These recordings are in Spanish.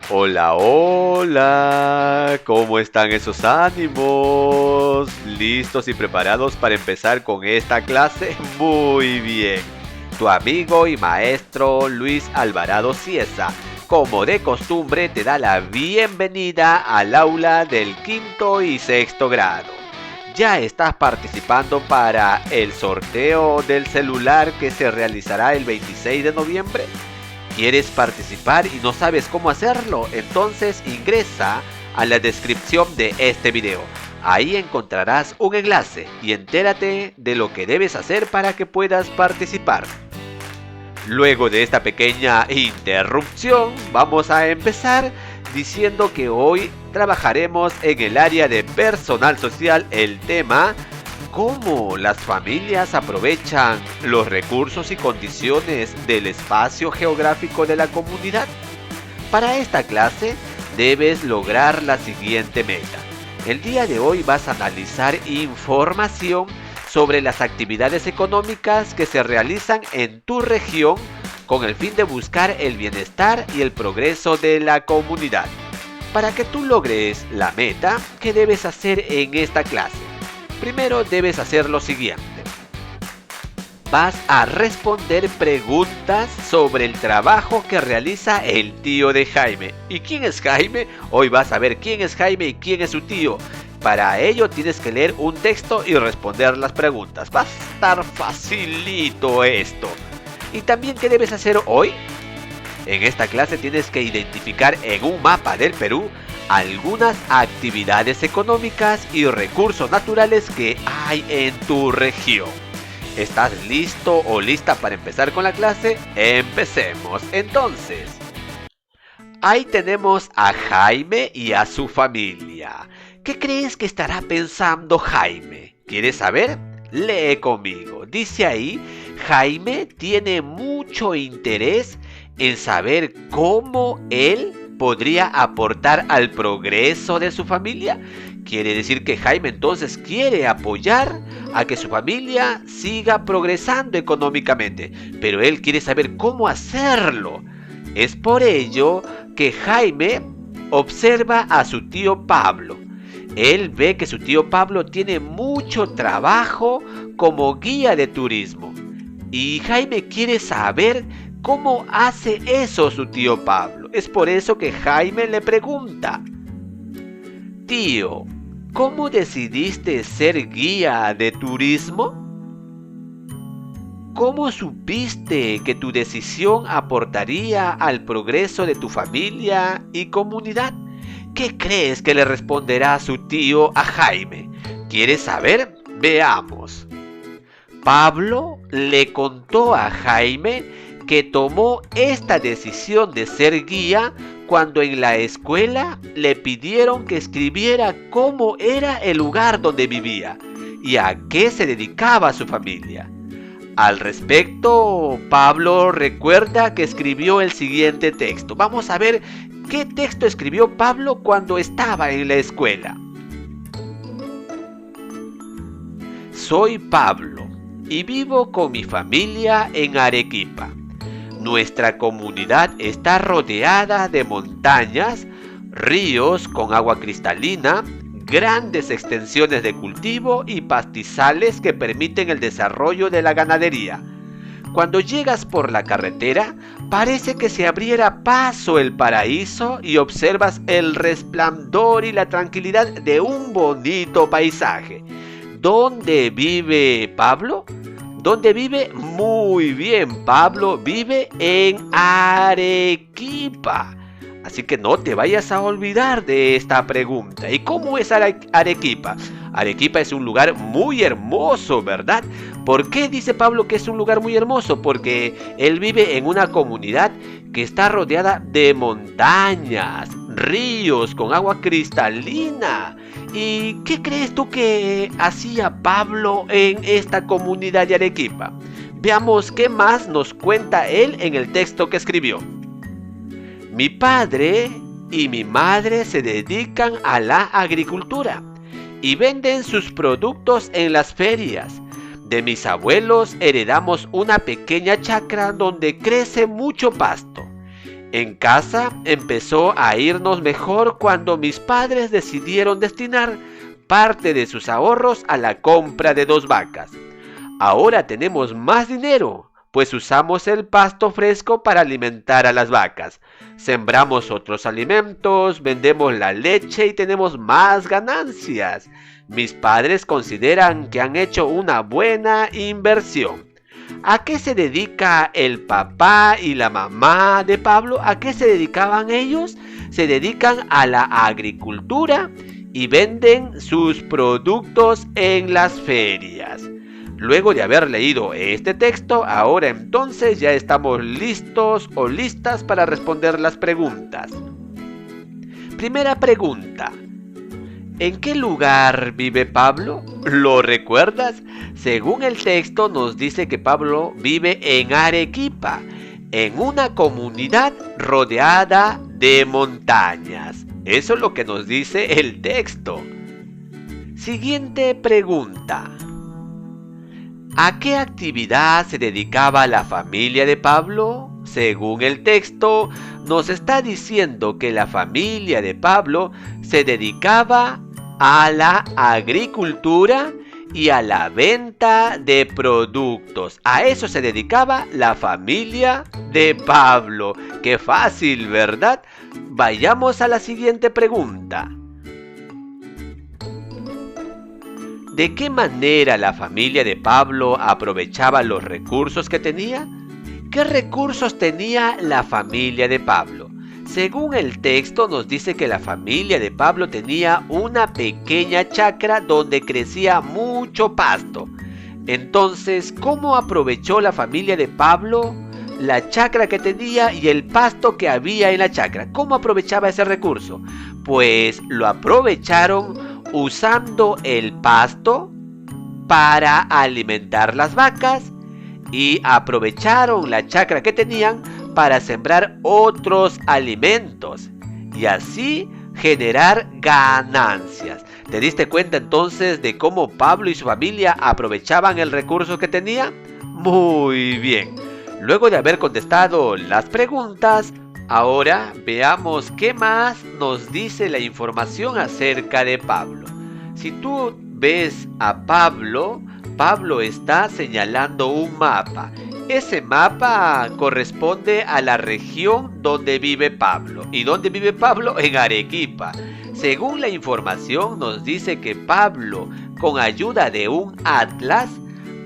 Hola, hola, ¿cómo están esos ánimos? ¿Listos y preparados para empezar con esta clase? Muy bien. Tu amigo y maestro Luis Alvarado Cieza, como de costumbre, te da la bienvenida al aula del quinto y sexto grado. ¿Ya estás participando para el sorteo del celular que se realizará el 26 de noviembre? ¿Quieres participar y no sabes cómo hacerlo? Entonces ingresa a la descripción de este video. Ahí encontrarás un enlace y entérate de lo que debes hacer para que puedas participar. Luego de esta pequeña interrupción, vamos a empezar diciendo que hoy trabajaremos en el área de personal social el tema ¿cómo las familias aprovechan los recursos y condiciones del espacio geográfico de la comunidad? Para esta clase debes lograr la siguiente meta. El día de hoy vas a analizar información sobre las actividades económicas que se realizan en tu región con el fin de buscar el bienestar y el progreso de la comunidad. Para que tú logres la meta, ¿qué debes hacer en esta clase? Primero debes hacer lo siguiente. Vas a responder preguntas sobre el trabajo que realiza el tío de Jaime. ¿Y quién es Jaime? Hoy vas a ver quién es Jaime y quién es su tío. Para ello tienes que leer un texto y responder las preguntas. Va a estar facilito esto. ¿Y también qué debes hacer hoy? En esta clase tienes que identificar en un mapa del Perú algunas actividades económicas y recursos naturales que hay en tu región. ¿Estás listo o lista para empezar con la clase? Empecemos entonces. Ahí tenemos a Jaime y a su familia. ¿Qué crees que estará pensando Jaime? ¿Quieres saber? Lee conmigo. Dice ahí, Jaime tiene mucho interés en saber cómo él podría aportar al progreso de su familia. Quiere decir que Jaime entonces quiere apoyar a que su familia siga progresando económicamente, pero él quiere saber cómo hacerlo. Es por ello que Jaime observa a su tío Pablo. Él ve que su tío Pablo tiene mucho trabajo como guía de turismo. Y Jaime quiere saber cómo hace eso su tío Pablo. Es por eso que Jaime le pregunta: Tío, ¿cómo decidiste ser guía de turismo? ¿Cómo supiste que tu decisión aportaría al progreso de tu familia y comunidad? ¿Qué crees que le responderá su tío a Jaime? ¿Quieres saber? Veamos. Pablo le contó a Jaime que tomó esta decisión de ser guía cuando en la escuela le pidieron que escribiera cómo era el lugar donde vivía y a qué se dedicaba su familia. Al respecto, Pablo recuerda que escribió el siguiente texto. Vamos a ver qué texto escribió Pablo cuando estaba en la escuela. Soy Pablo y vivo con mi familia en Arequipa. Nuestra comunidad está rodeada de montañas, ríos con agua cristalina, grandes extensiones de cultivo y pastizales que permiten el desarrollo de la ganadería. Cuando llegas por la carretera, parece que se abriera paso el paraíso y observas el resplandor y la tranquilidad de un bonito paisaje. ¿Dónde vive Pablo? ¿Dónde vive? Muy bien, Pablo vive en Arequipa. Así que no te vayas a olvidar de esta pregunta. ¿Y cómo es Arequipa? Arequipa es un lugar muy hermoso, ¿verdad? ¿Por qué dice Pablo que es un lugar muy hermoso? Porque él vive en una comunidad que está rodeada de montañas, ríos con agua cristalina. ¿Y qué crees tú que hacía Pablo en esta comunidad de Arequipa? Veamos qué más nos cuenta él en el texto que escribió. Mi padre y mi madre se dedican a la agricultura y venden sus productos en las ferias. De mis abuelos heredamos una pequeña chacra donde crece mucho pasto. En casa empezó a irnos mejor cuando mis padres decidieron destinar parte de sus ahorros a la compra de 2 vacas. Ahora tenemos más dinero, pues usamos el pasto fresco para alimentar a las vacas. Sembramos otros alimentos, vendemos la leche y tenemos más ganancias. Mis padres consideran que han hecho una buena inversión. ¿A qué se dedica el papá y la mamá de Pablo? ¿A qué se dedicaban ellos? Se dedican a la agricultura y venden sus productos en las ferias. Luego de haber leído este texto, ahora entonces ya estamos listos o listas para responder las preguntas. Primera pregunta. ¿En qué lugar vive Pablo? ¿Lo recuerdas? Según el texto nos dice que Pablo vive en Arequipa, en una comunidad rodeada de montañas. Eso es lo que nos dice el texto. Siguiente pregunta. ¿A qué actividad se dedicaba la familia de Pablo? Según el texto, nos está diciendo que la familia de Pablo se dedicaba a la agricultura y a la venta de productos. A eso se dedicaba la familia de Pablo. ¡Qué fácil!, ¿verdad? Vayamos a la siguiente pregunta. ¿De qué manera la familia de Pablo aprovechaba los recursos que tenía? ¿Qué recursos tenía la familia de Pablo? Según el texto nos dice que la familia de Pablo tenía una pequeña chacra donde crecía mucho pasto. Entonces, ¿cómo aprovechó la familia de Pablo la chacra que tenía y el pasto que había en la chacra? ¿Cómo aprovechaba ese recurso? Pues lo aprovecharon usando el pasto para alimentar las vacas y aprovecharon la chacra que tenían para sembrar otros alimentos y así generar ganancias. ¿Te diste cuenta entonces de cómo Pablo y su familia aprovechaban el recurso que tenía? Muy bien. Luego de haber contestado las preguntas, ahora veamos qué más nos dice la información acerca de Pablo. Si tú ves a Pablo, Pablo está señalando un mapa. Ese mapa corresponde a la región donde vive Pablo. ¿Y dónde vive Pablo? En Arequipa. Según la información nos dice que Pablo, con ayuda de un atlas,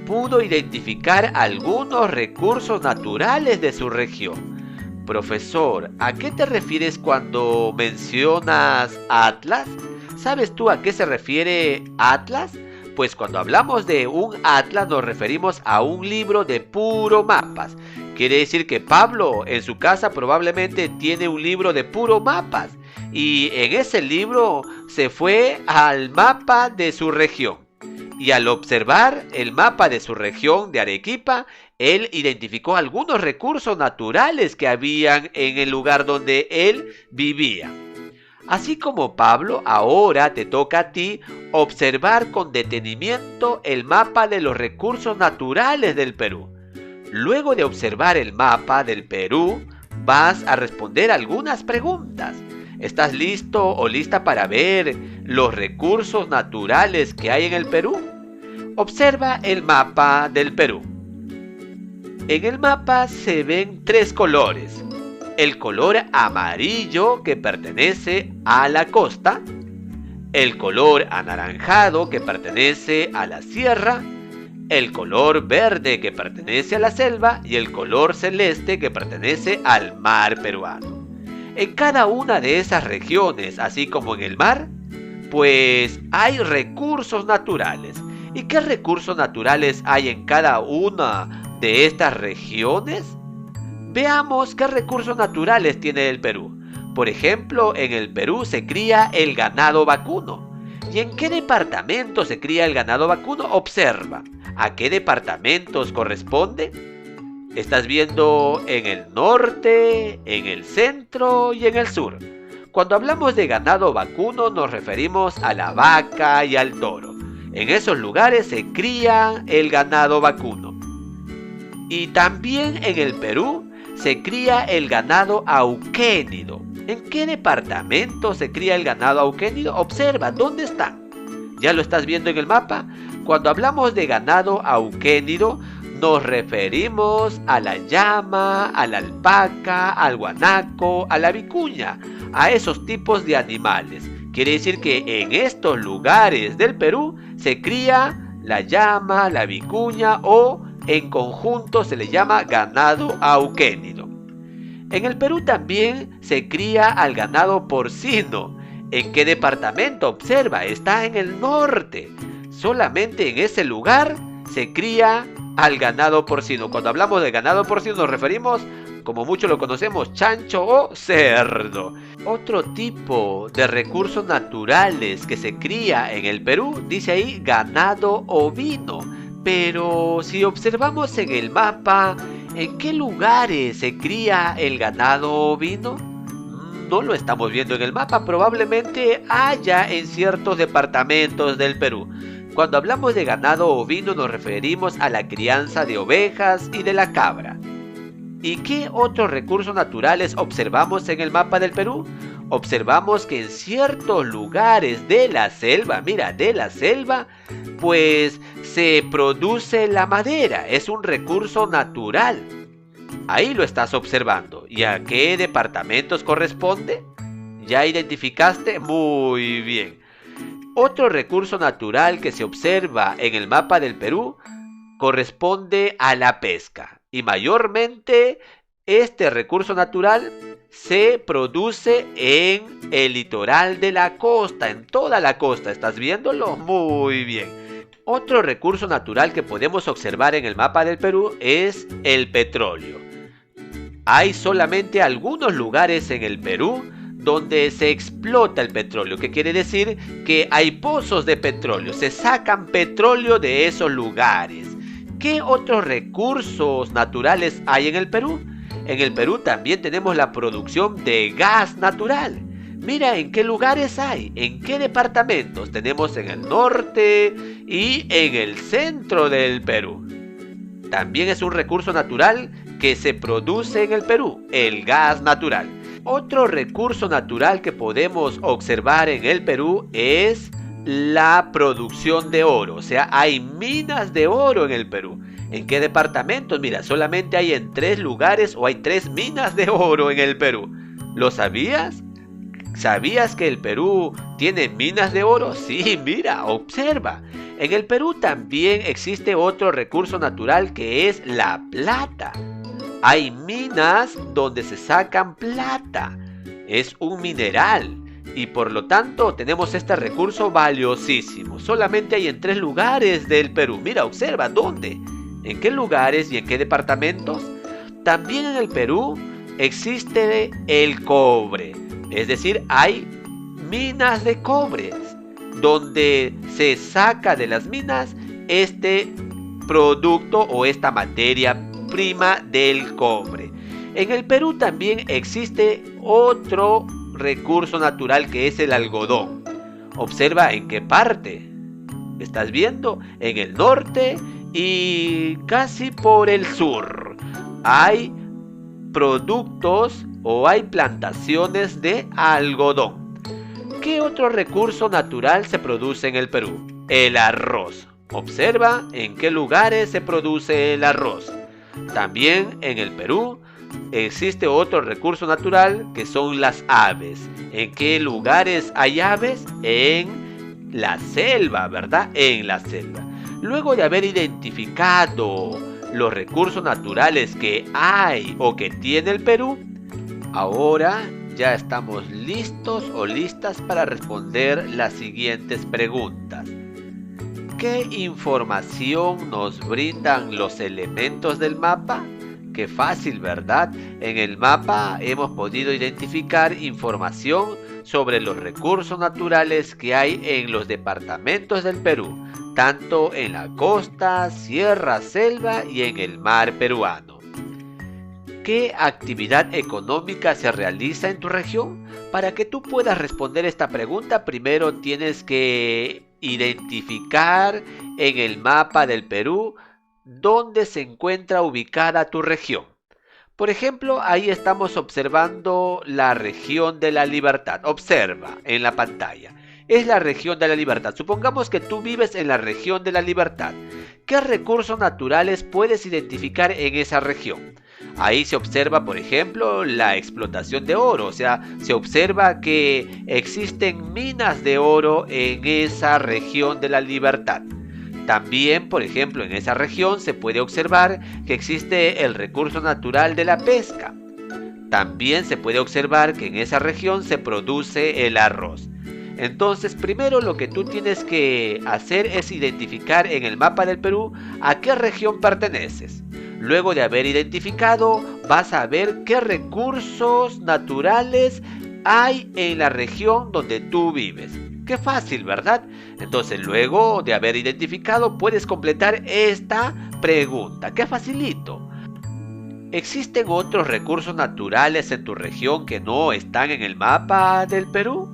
pudo identificar algunos recursos naturales de su región. Profesor, ¿a qué te refieres cuando mencionas atlas? ¿Sabes tú a qué se refiere atlas? Pues cuando hablamos de un atlas nos referimos a un libro de puro mapas. Quiere decir que Pablo en su casa probablemente tiene un libro de puro mapas. Y en ese libro se fue al mapa de su región. Y al observar el mapa de su región de Arequipa, él identificó algunos recursos naturales que habían en el lugar donde él vivía. Así como Pablo, ahora te toca a ti observar con detenimiento el mapa de los recursos naturales del Perú. Luego de observar el mapa del Perú, vas a responder algunas preguntas. ¿Estás listo o lista para ver los recursos naturales que hay en el Perú? Observa el mapa del Perú. En el mapa se ven 3 colores. El color amarillo que pertenece a la costa, el color anaranjado que pertenece a la sierra, el color verde que pertenece a la selva y el color celeste que pertenece al mar peruano. En cada una de esas regiones, así como en el mar, pues hay recursos naturales. ¿Y qué recursos naturales hay en cada una de estas regiones? Veamos qué recursos naturales tiene el Perú. Por ejemplo, en el Perú se cría el ganado vacuno. ¿Y en qué departamento se cría el ganado vacuno? Observa. ¿A qué departamentos corresponde? Estás viendo en el norte, en el centro y en el sur. Cuando hablamos de ganado vacuno nos referimos a la vaca y al toro. En esos lugares se cría el ganado vacuno. Y también en el Perú se cría el ganado auquénido. ¿En qué departamento se cría el ganado auquénido? Observa, ¿dónde está? ¿Ya lo estás viendo en el mapa? Cuando hablamos de ganado auquénido, nos referimos a la llama, a la alpaca, al guanaco, a la vicuña, a esos tipos de animales. Quiere decir que en estos lugares del Perú se cría la llama, la vicuña o en conjunto se le llama ganado auquénido. En el Perú también se cría al ganado porcino. ¿En qué departamento? Observa, está en el norte. Solamente en ese lugar se cría al ganado porcino. Cuando hablamos de ganado porcino nos referimos, como muchos lo conocemos, chancho o cerdo. Otro tipo de recursos naturales que se cría en el Perú, dice ahí ganado ovino. Pero si observamos en el mapa, ¿en qué lugares se cría el ganado ovino? No lo estamos viendo en el mapa, probablemente haya en ciertos departamentos del Perú. Cuando hablamos de ganado ovino nos referimos a la crianza de ovejas y de la cabra. ¿Y qué otros recursos naturales observamos en el mapa del Perú? Observamos que en ciertos lugares de la selva, mira, de la selva, pues se produce la madera, es un recurso natural. Ahí lo estás observando. ¿Y a qué departamentos corresponde? ¿Ya identificaste? Muy bien. Otro recurso natural que se observa en el mapa del Perú corresponde a la pesca. Y mayormente este recurso natural se produce en el litoral de la costa, en toda la costa. ¿Estás viéndolo? Muy bien. Otro recurso natural que podemos observar en el mapa del Perú es el petróleo. Hay solamente algunos lugares en el Perú donde se explota el petróleo. ¿Qué quiere decir? Que hay pozos de petróleo, se sacan petróleo de esos lugares. ¿Qué otros recursos naturales hay en el Perú? En el Perú también tenemos la producción de gas natural. Mira en qué lugares hay, en qué departamentos. Tenemos en el norte y en el centro del Perú. También es un recurso natural que se produce en el Perú, el gas natural. Otro recurso natural que podemos observar en el Perú es la producción de oro. O sea, hay minas de oro en el Perú. ¿En qué departamentos? Mira, solamente hay en 3 lugares o hay 3 minas de oro en el Perú. ¿Lo sabías? ¿Sabías que el Perú tiene minas de oro? Sí, mira, observa. En el Perú también existe otro recurso natural que es la plata. Hay minas donde se sacan plata. Es un mineral y por lo tanto tenemos este recurso valiosísimo. Solamente hay en 3 lugares del Perú. Mira, observa, ¿dónde? ¿En qué lugares y en qué departamentos? También en el Perú existe el cobre. Es decir, hay minas de cobre donde se saca de las minas este producto o esta materia prima del cobre. En el Perú también existe otro recurso natural que es el algodón. Observa en qué parte. ¿Estás viendo? En el norte y casi por el sur. Hay productos o hay plantaciones de algodón. ¿Qué otro recurso natural se produce en el Perú? El arroz. Observa en qué lugares se produce el arroz. También en el Perú existe otro recurso natural que son las aves. ¿En qué lugares hay aves? En la selva, ¿verdad? En la selva. Luego de haber identificado los recursos naturales que hay o que tiene el Perú, ahora ya estamos listos o listas para responder las siguientes preguntas. ¿Qué información nos brindan los elementos del mapa? Qué fácil, ¿verdad? En el mapa hemos podido identificar información sobre los recursos naturales que hay en los departamentos del Perú, tanto en la costa, sierra, selva y en el mar peruano. ¿Qué actividad económica se realiza en tu región? Para que tú puedas responder esta pregunta, primero tienes que identificar en el mapa del Perú dónde se encuentra ubicada tu región. Por ejemplo, ahí estamos observando la región de la libertad. Observa en la pantalla. Es la región de la libertad. Supongamos que tú vives en la región de la libertad. ¿Qué recursos naturales puedes identificar en esa región? Ahí se observa, por ejemplo, la explotación de oro. O sea, se observa que existen minas de oro en esa región de la libertad. También, por ejemplo, en esa región se puede observar que existe el recurso natural de la pesca. También se puede observar que en esa región se produce el arroz. Entonces, primero lo que tú tienes que hacer es identificar en el mapa del Perú a qué región perteneces. Luego de haber identificado, vas a ver qué recursos naturales hay en la región donde tú vives. Qué fácil, ¿verdad? Entonces, luego de haber identificado, puedes completar esta pregunta. ¡Qué facilito! ¿Existen otros recursos naturales en tu región que no están en el mapa del Perú?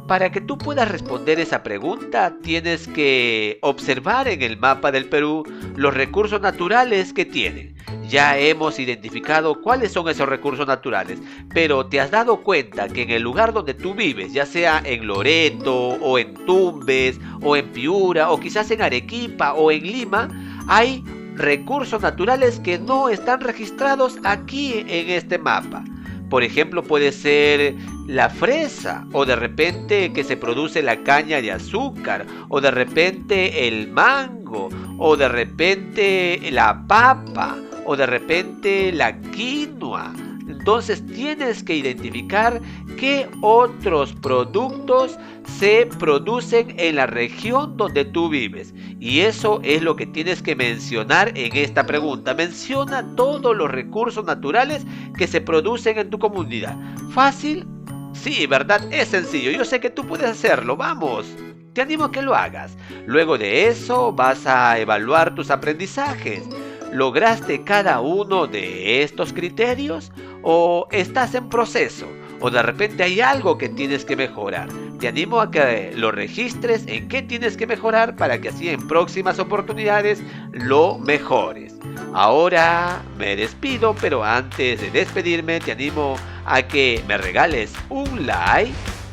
Para que tú puedas responder esa pregunta, tienes que observar en el mapa del Perú los recursos naturales que tienen. Ya hemos identificado cuáles son esos recursos naturales, pero ¿te has dado cuenta que en el lugar donde tú vives, ya sea en Loreto, o en Tumbes, o en Piura, o quizás en Arequipa, o en Lima, hay recursos naturales que no están registrados aquí en este mapa? Por ejemplo, puede ser la fresa, o de repente que se produce la caña de azúcar, o de repente el mango, o de repente la papa, o de repente la quinoa. Entonces tienes que identificar qué otros productos se producen en la región donde tú vives. Y eso es lo que tienes que mencionar en esta pregunta. Menciona todos los recursos naturales que se producen en tu comunidad. ¿Fácil? Sí, ¿verdad? Es sencillo. Yo sé que tú puedes hacerlo. ¡Vamos! Te animo a que lo hagas. Luego de eso vas a evaluar tus aprendizajes. ¿Lograste cada uno de estos criterios? ¿O estás en proceso? ¿O de repente hay algo que tienes que mejorar? Te animo a que lo registres en qué tienes que mejorar para que así en próximas oportunidades lo mejores. Ahora me despido, pero antes de despedirme te animo a que me regales un like,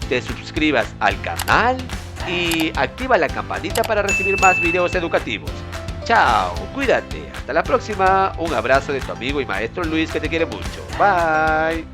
te suscribas al canal y activa la campanita para recibir más videos educativos. Chao, cuídate, hasta la próxima. Un abrazo de tu amigo y maestro Luis, que te quiere mucho. Bye.